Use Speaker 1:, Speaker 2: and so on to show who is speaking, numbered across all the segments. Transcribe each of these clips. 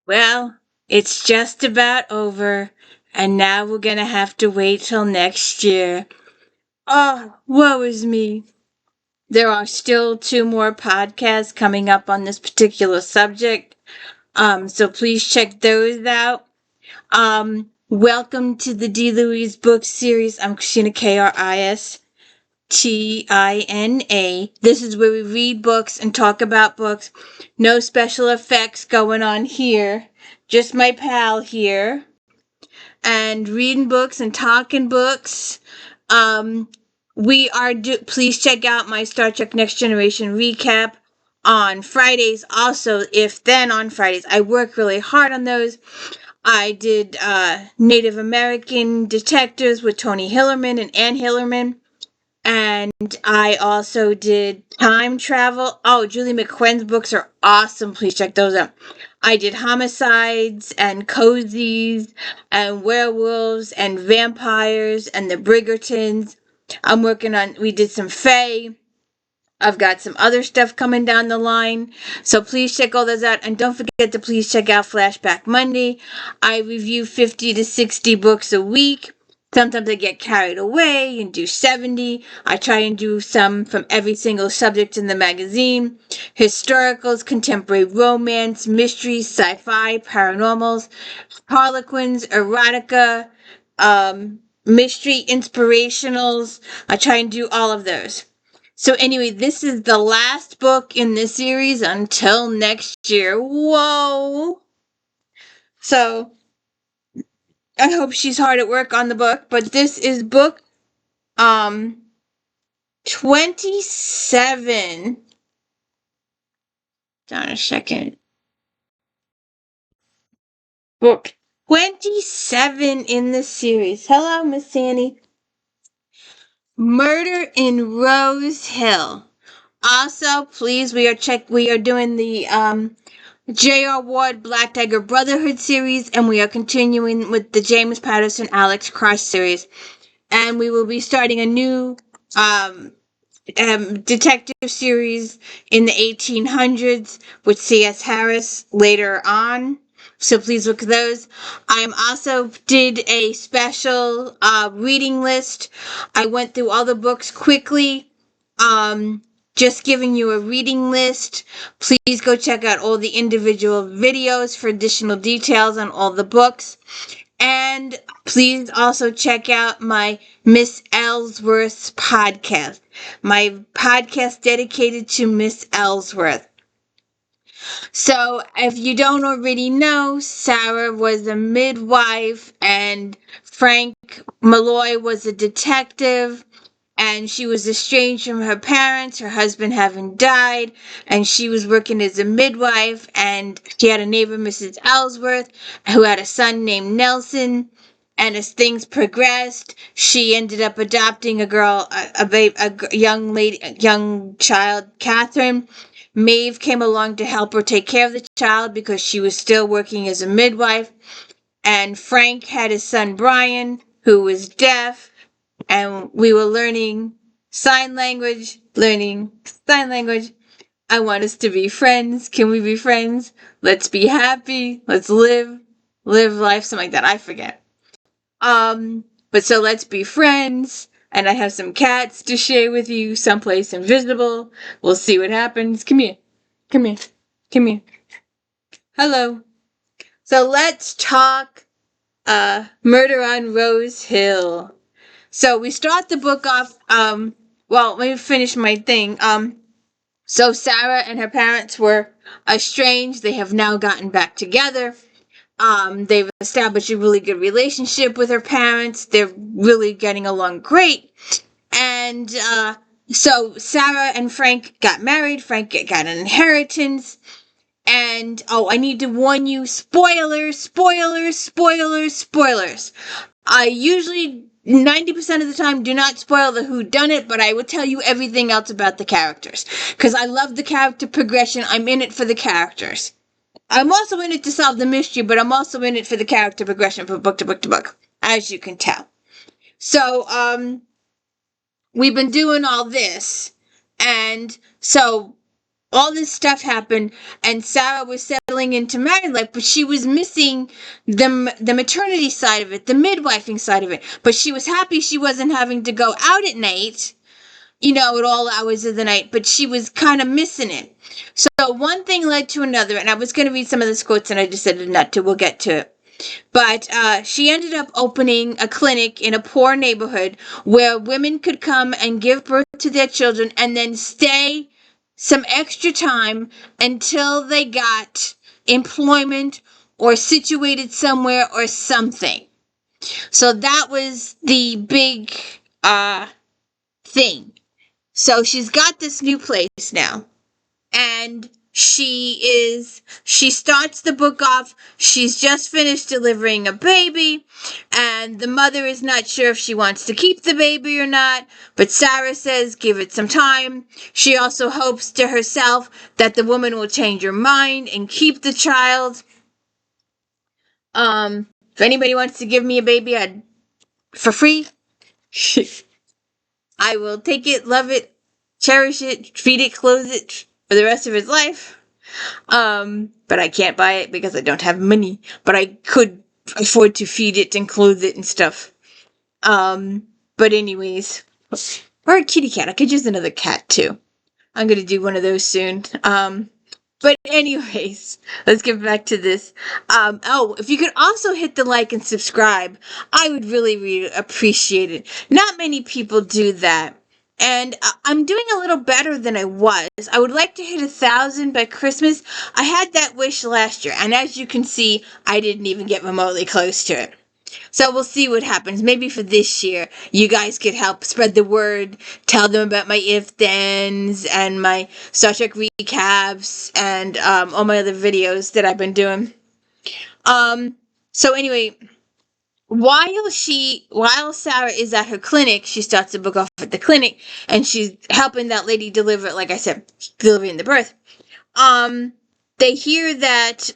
Speaker 1: Well, it's just about over, and now we're gonna have to wait till next year. Oh, woe is me. There are still two more podcasts coming up on this particular subject. So please check those out. Welcome to the D. Louise book series. I'm Christina Kristina. This is where we read books and talk about books. No special effects going on here. Just my pal here. And reading books and talking books. Um, please check out my Star Trek Next Generation recap on Fridays. Also, if then on Fridays, I work really hard on those. I did Native American Detectives with Tony Hillerman and Ann Hillerman. And I also did time travel. Oh, Julie McQuen's books are awesome. Please check those out. I did homicides and cozies and werewolves and vampires and the Bridgertons. We did some Fae. I've got some other stuff coming down the line. So please check all those out. And don't forget to please check out Flashback Monday. I review 50 to 60 books a week. Sometimes I get carried away and do 70. I try and do some from every single subject in the magazine. Historicals, contemporary romance, mysteries, sci-fi, paranormals, harlequins, erotica, mystery inspirationals. I try and do all of those. So anyway, this is the last book in this series until next year. Whoa! So I hope she's hard at work on the book, but this is book 27. Hold on a second. Book 27 in the series. Hello, Miss Sandy. Murder in Rose Hill. Also, please, we are doing the J.R. Ward Black Dagger Brotherhood series, and we are continuing with the James Patterson Alex Cross series. And we will be starting a new detective series in the 1800s with C.S. Harris later on. So please look at those. I also did a special reading list. I went through all the books quickly. Just giving you a reading list. Please go check out all the individual videos for additional details on all the books. And please also check out my Miss Ellsworth's podcast. My podcast dedicated to Miss Ellsworth. So, if you don't already know, Sarah was a midwife and Frank Malloy was a detective. And she was estranged from her parents, her husband having died, and she was working as a midwife, and she had a neighbor, Mrs. Ellsworth, who had a son named Nelson, and as things progressed, she ended up adopting a young child, Catherine. Maeve came along to help her take care of the child because she was still working as a midwife, and Frank had his son Brian, who was deaf, and we were learning sign language. I want us to be friends. Can we be friends? Let's be happy. Let's live life, something like that. I forget. But so let's be friends. And I have some cats to share with you someplace invisible. We'll see what happens. Come here. Hello. So let's talk Murder on Rose Hill. So we start the book off, let me finish my thing. So Sarah and her parents were estranged. They have now gotten back together. They've established a really good relationship with her parents. They're really getting along great. And, so Sarah and Frank got married. Frank got an inheritance. And, I need to warn you, spoilers. I usually 90% of the time do not spoil the whodunit, but I will tell you everything else about the characters. Because I love the character progression. I'm in it for the characters. I'm also in it to solve the mystery, but I'm also in it for the character progression from book to book to book, as you can tell. So, we've been doing all this. And so all this stuff happened, and Sarah was settling into married life, but she was missing the maternity side of it, the midwifing side of it. But she was happy she wasn't having to go out at night, at all hours of the night, but she was kind of missing it. So one thing led to another, and I was going to read some of those quotes, and I decided not to. We'll get to it. But she ended up opening a clinic in a poor neighborhood where women could come and give birth to their children and then stay some extra time until they got employment or situated somewhere or something. So that was the big thing. So she's got this new place now. And she starts the book off. She's just finished delivering a baby, and the mother is not sure if she wants to keep the baby or not, but Sarah says give it some time. She also hopes to herself that the woman will change her mind and keep the child. If anybody wants to give me a baby for free, I will take it, love it, cherish it, feed it, clothe it for the rest of his life. But I can't buy it because I don't have money. But I could afford to feed it and clothe it and stuff. But anyways. Or a kitty cat. I could use another cat too. I'm gonna do one of those soon. But anyways, let's get back to this. If you could also hit the like and subscribe, I would really appreciate it. Not many people do that. And I'm doing a little better than I was. I would like to hit 1,000 by Christmas. I had that wish last year, and as you can see, I didn't even get remotely close to it. So we'll see what happens. Maybe for this year, you guys could help spread the word, tell them about my if-thens and my Star Trek recaps and all my other videos that I've been doing. So anyway, while Sarah is at her clinic, she starts the book off at the clinic, and she's helping that lady deliver, like I said, delivering the birth. They hear that,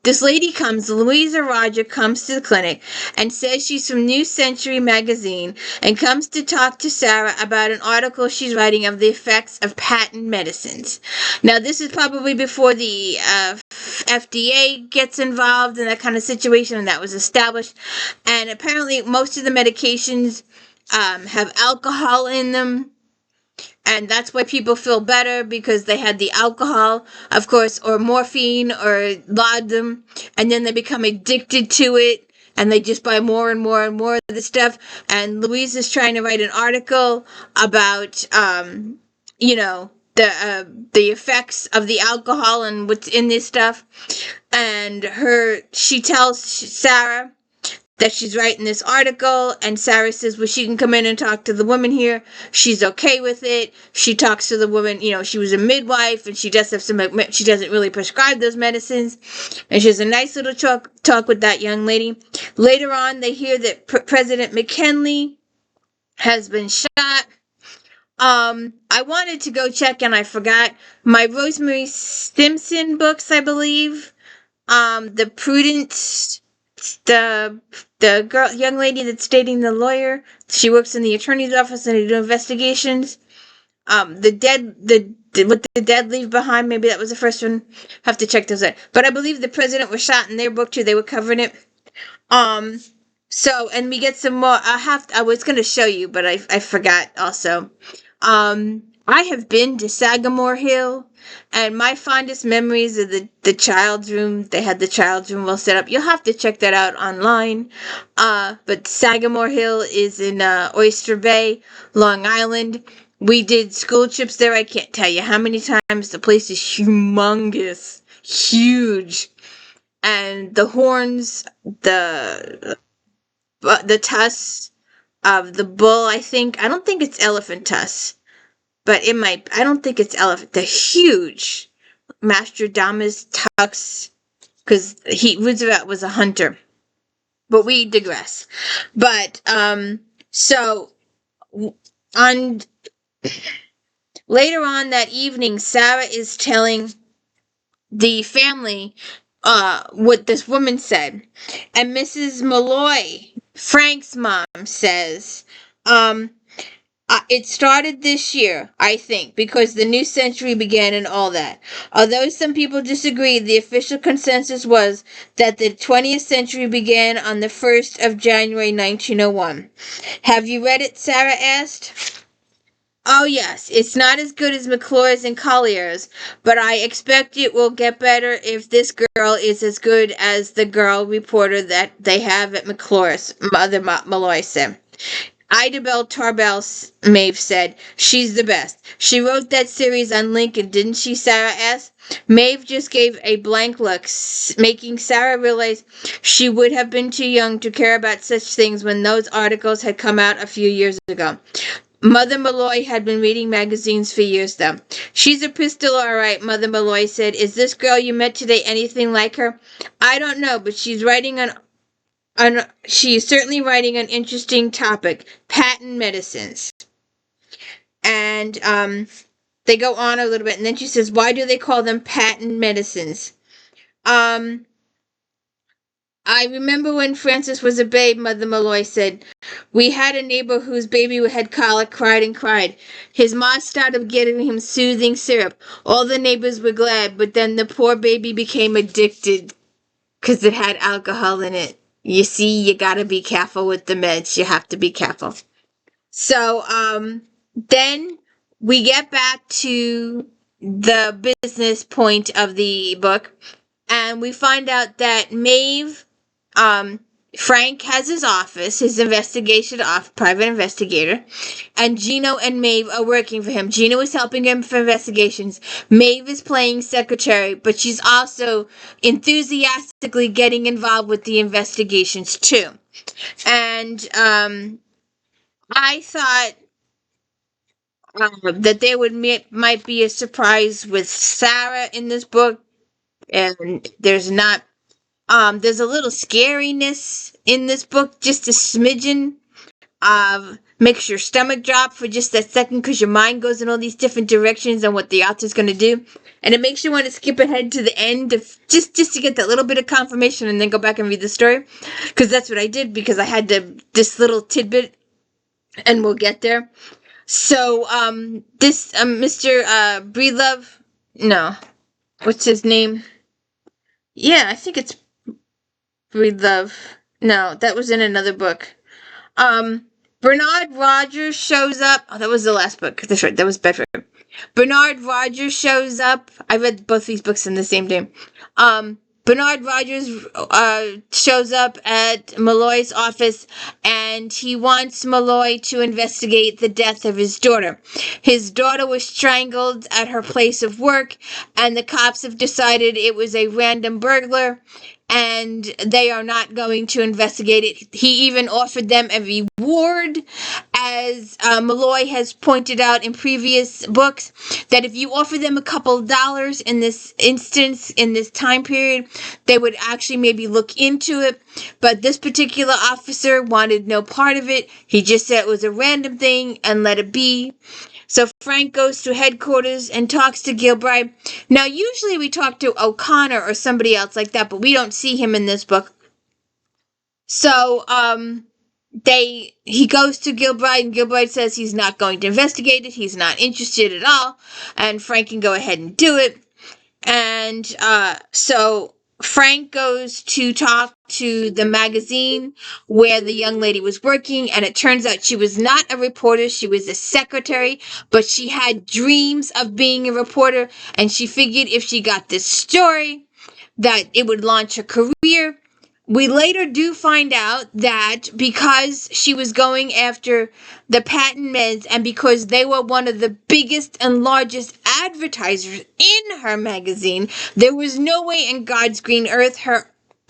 Speaker 1: this lady comes, Louisa Roger comes to the clinic and says she's from New Century magazine and comes to talk to Sarah about an article she's writing of the effects of patent medicines. Now, this is probably before the FDA gets involved in that kind of situation, and that was established. And apparently most of the medications have alcohol in them. And that's why people feel better, because they had the alcohol, of course, or morphine or laudanum, and then they become addicted to it, and they just buy more and more and more of the stuff. And Louise is trying to write an article about, the effects of the alcohol and what's in this stuff. And she tells Sarah that she's writing this article, and Sarah says, well, she can come in and talk to the woman here. She's okay with it. She talks to the woman, she was a midwife, and she does have she doesn't really prescribe those medicines, and she has a nice little talk with that young lady. Later on, they hear that President McKinley has been shot. I wanted to go check, and I forgot. My Rosemary Stimson books, I believe. The Prudence... The young lady that's dating the lawyer, she works in the attorney's office and they do investigations. The dead leave behind, maybe that was the first one. Have to check those out. But I believe the president was shot in their book too. They were covering it. So, and we get some more. I was going to show you, but I forgot also. I have been to Sagamore Hill, and my fondest memories of the child's room. They had the child's room well set up. You'll have to check that out online. But Sagamore Hill is in Oyster Bay, Long Island. We did school trips there. I can't tell you how many times. The place is humongous, huge, and the horns, the tusks of the bull. I don't think it's elephant tusks. But I don't think it's elephant. The huge Mastrodamus tusks, because Roosevelt was a hunter. But we digress. But, later on that evening, Sarah is telling the family what this woman said. And Mrs. Malloy, Frank's mom, says, It started this year, I think, because the new century began and all that. Although some people disagreed, the official consensus was that the 20th century began on the 1st of January 1901. Have you read it? Sarah asked. Oh, yes. It's not as good as McClure's and Collier's, but I expect it will get better if this girl is as good as the girl reporter that they have at McClure's, Mother Malloy said. Idabel Tarbell, Maeve said. She's the best. She wrote that series on Lincoln, didn't she, Sarah asked. Maeve just gave a blank look, making Sarah realize she would have been too young to care about such things when those articles had come out a few years ago. Mother Malloy had been reading magazines for years, though. She's a pistol, all right, Mother Malloy said. Is this girl you met today anything like her? I don't know, but she's certainly writing an interesting topic, patent medicines. And they go on a little bit, and then she says, why do they call them patent medicines? I remember when Francis was a babe, Mother Malloy said. We had a neighbor whose baby had colic, cried and cried. His ma started getting him soothing syrup. All the neighbors were glad, but then the poor baby became addicted because it had alcohol in it. You see, you gotta be careful with the meds. You have to be careful. So, then we get back to the business point of the book, and we find out that Maeve, Frank has his office, his private investigator, and Gino and Maeve are working for him. Gino is helping him for investigations. Maeve is playing secretary, but she's also enthusiastically getting involved with the investigations too. And I thought that there might be a surprise with Sarah in this book, and there's not. There's a little scariness in this book, just a smidgen of makes your stomach drop for just a second because your mind goes in all these different directions and what the author's going to do. And it makes you want to skip ahead to the end just to get that little bit of confirmation and then go back and read the story. Because that's what I did, because I had this little tidbit, and we'll get there. So, this, Mr. Breedlove, no, what's his name? Yeah, I think it's Breedlove. No, that was in another book. Bernard Rogers shows up. Oh, that was the last book. That's right, that was Bedford. Bernard Rogers shows up. I read both these books in the same day. Bernard Rogers shows up at Malloy's office, and he wants Malloy to investigate the death of his daughter. His daughter was strangled at her place of work, and the cops have decided it was a random burglar, and they are not going to investigate it. He even offered them a reward, as Malloy has pointed out in previous books, that if you offer them a couple dollars in this instance, in this time period, they would actually maybe look into it. But this particular officer wanted no part of it. He just said it was a random thing and let it be. So Frank goes to headquarters and talks to Gilbride. Now, usually we talk to O'Connor or somebody else like that, but we don't see him in this book. So, he goes to Gilbride, and Gilbride says he's not going to investigate it. He's not interested at all, and Frank can go ahead and do it. And, so Frank goes to talk to the magazine where the young lady was working, and it turns out she was not a reporter. She was a secretary, but she had dreams of being a reporter, and she figured if she got this story that it would launch her career. We later do find out that because she was going after the patent meds, and because they were one of the biggest and largest advertisers in her magazine, there was no way in God's green earth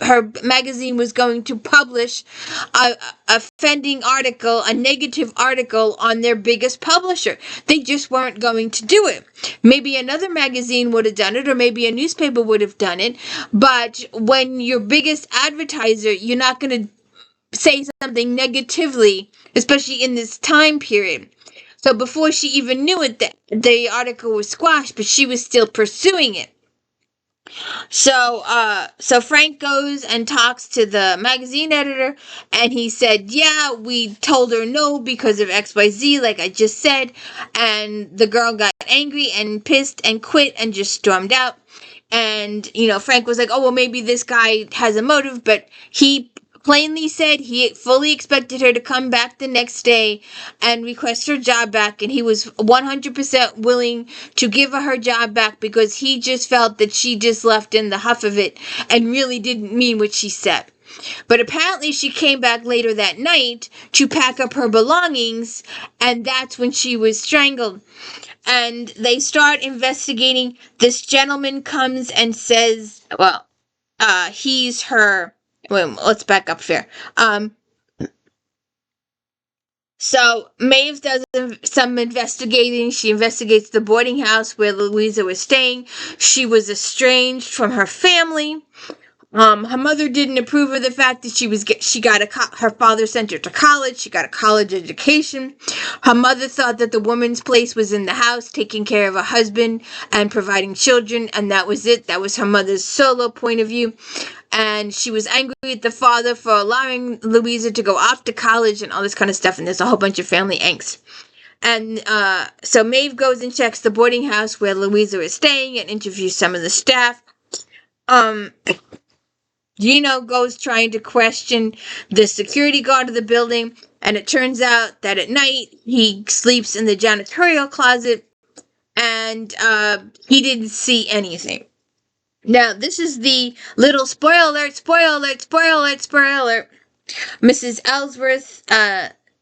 Speaker 1: her magazine was going to publish a offending article, a negative article on their biggest publisher. They just weren't going to do it. Maybe another magazine would have done it, or maybe a newspaper would have done it, but when your biggest advertiser, you're not going to say something negatively, especially in this time period. So before she even knew it, the article was squashed, but she was still pursuing it. So Frank goes and talks to the magazine editor, and he said, yeah, we told her no because of XYZ, like I just said. And the girl got angry and pissed and quit and just stormed out. And, Frank was like, oh, well, maybe this guy has a motive, but he plainly said he fully expected her to come back the next day and request her job back, and he was 100% willing to give her job back because he just felt that she just left in the huff of it and really didn't mean what she said. But apparently she came back later that night to pack up her belongings, and that's when she was strangled. And they start investigating. This gentleman comes and says, well, he's her. Wait, let's back up here. So Maeve does some investigating. She investigates the boarding house where Louisa was staying. She was estranged from her family. Her mother didn't approve of the fact that her father sent her to college. She got a college education. Her mother thought that the woman's place was in the house, taking care of her husband and providing children, and that was it. That was her mother's solo point of view. And she was angry at the father for allowing Louisa to go off to college and all this kind of stuff, and there's a whole bunch of family angst. And so Maeve goes and checks the boarding house where Louisa is staying and interviews some of the staff. Gino goes trying to question the security guard of the building, and it turns out that at night he sleeps in the janitorial closet, and he didn't see anything. Now, this is the little spoiler alert, Mrs. Ellsworth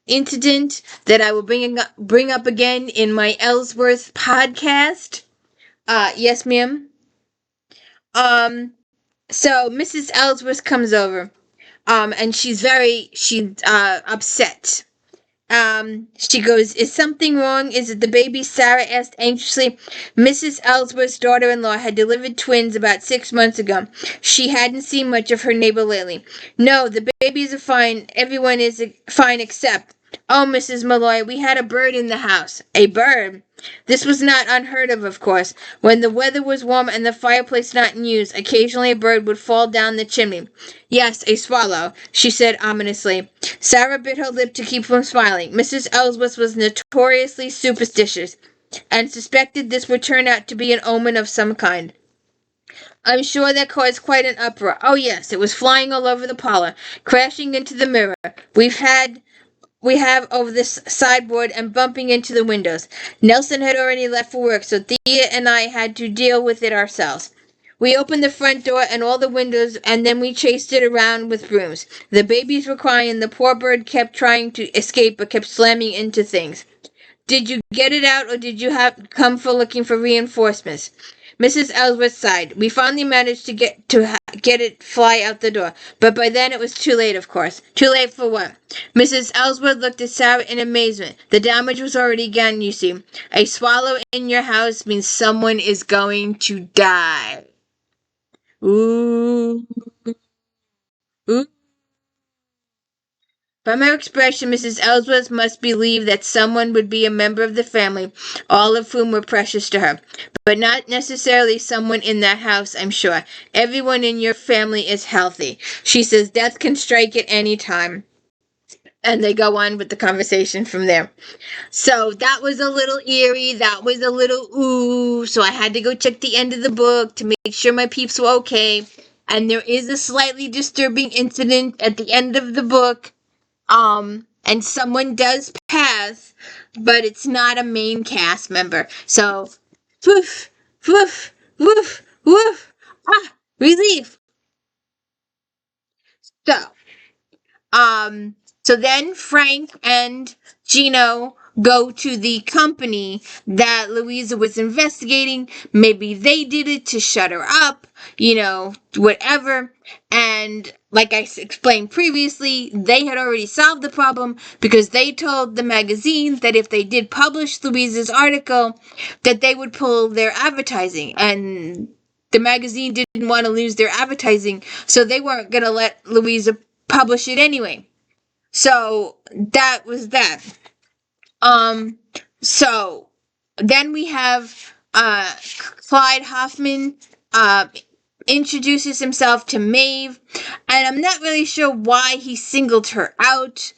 Speaker 1: incident that I will bring up again in my Ellsworth podcast. Yes, ma'am. So Mrs. Ellsworth comes over, and she's upset. She goes, is something wrong? Is it the baby? Sarah asked anxiously. Mrs. Ellsworth's daughter-in-law had delivered twins about 6 months ago. She hadn't seen much of her neighbor lately. No, the babies are fine. Everyone is fine except... Oh, Mrs. Malloy, we had a bird in the house. A bird? This was not unheard of course. When the weather was warm and the fireplace not in use, occasionally a bird would fall down the chimney. Yes, a swallow, she said ominously. Sarah bit her lip to keep from smiling. Mrs. Ellsworth was notoriously superstitious, and suspected this would turn out to be an omen of some kind. I'm sure that caused quite an uproar. Oh yes, it was flying all over the parlor, crashing into the mirror. We have over this sideboard and bumping into the windows. Nelson had already left for work, so Thea and I had to deal with it ourselves. We opened the front door and all the windows, and then we chased it around with brooms. The babies were crying. The poor bird kept trying to escape, but kept slamming into things. Did you get it out, or did you come for looking for reinforcements? Mrs. Ellsworth sighed. We finally managed to get it fly out the door, but by then it was too late, of course. Too late for what? Mrs. Ellsworth looked at Sarah in amazement. The damage was already done, you see. A swallow in your house means someone is going to die. Ooh. Ooh. From her expression, Mrs. Ellsworth must believe that someone would be a member of the family, all of whom were precious to her. But not necessarily someone in that house, I'm sure. Everyone in your family is healthy. She says death can strike at any time. And they go on with the conversation from there. So that was a little eerie. That was a little ooh. So I had to go check the end of the book to make sure my peeps were okay. And there is a slightly disturbing incident at the end of the book. And someone does pass, but it's not a main cast member. So, woof, woof, woof, woof. Relief. So then Frank and Gino go to the company that Louisa was investigating. Maybe they did it to shut her up, whatever. And like I explained previously, they had already solved the problem because they told the magazine that if they did publish Louisa's article, that they would pull their advertising. And the magazine didn't want to lose their advertising, so they weren't going to let Louisa publish it anyway. So that was that. So then we have Clyde Hoffman introduces himself to Maeve, and I'm not really sure why he singled her out,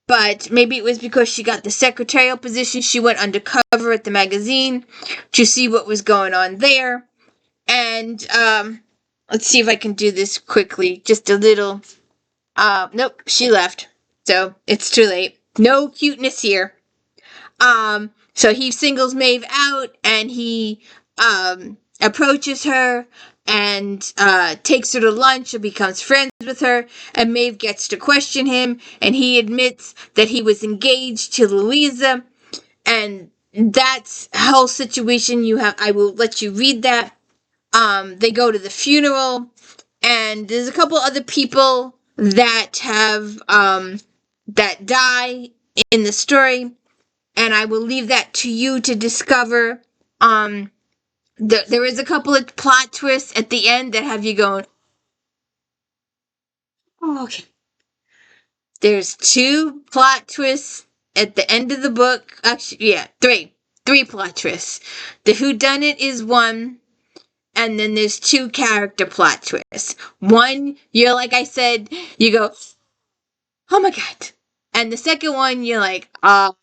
Speaker 1: but maybe it was because she got the secretarial position. She went undercover at the magazine to see what was going on there. And let's see if I can do this quickly. Just a little. Nope, she left. So it's too late. No cuteness here. So he singles Maeve out, and he approaches her and takes her to lunch and becomes friends with her, and Maeve gets to question him, and he admits that he was engaged to Louisa, and that's a whole situation. I will let you read that. They go to the funeral, and there's a couple other people that have that die in the story, and I will leave that to you to discover. There is a couple of plot twists at the end that have you going, oh, okay. There's 2 plot twists at the end of the book. Actually, yeah, 3. 3 plot twists. The whodunit is 1, and then there's 2 character plot twists. 1, you're like I said, you go, oh my god. And the second one, you're like, I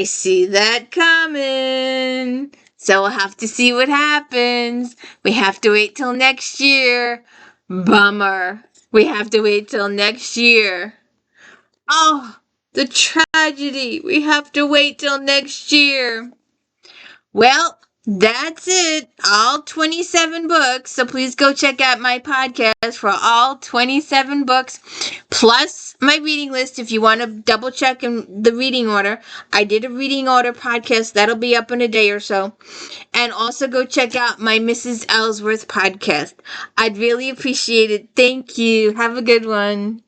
Speaker 1: see that coming. So we'll have to see what happens. We have to wait till next year. Bummer. We have to wait till next year. Oh, the tragedy. We have to wait till next year. Well, that's it. All 27 books. So please go check out my podcast for all 27 books, plus my reading list if you want to double check in the reading order. I did a reading order podcast. That'll be up in a day or so. And also go check out my Mrs. Ellsworth podcast. I'd really appreciate it. Thank you. Have a good one.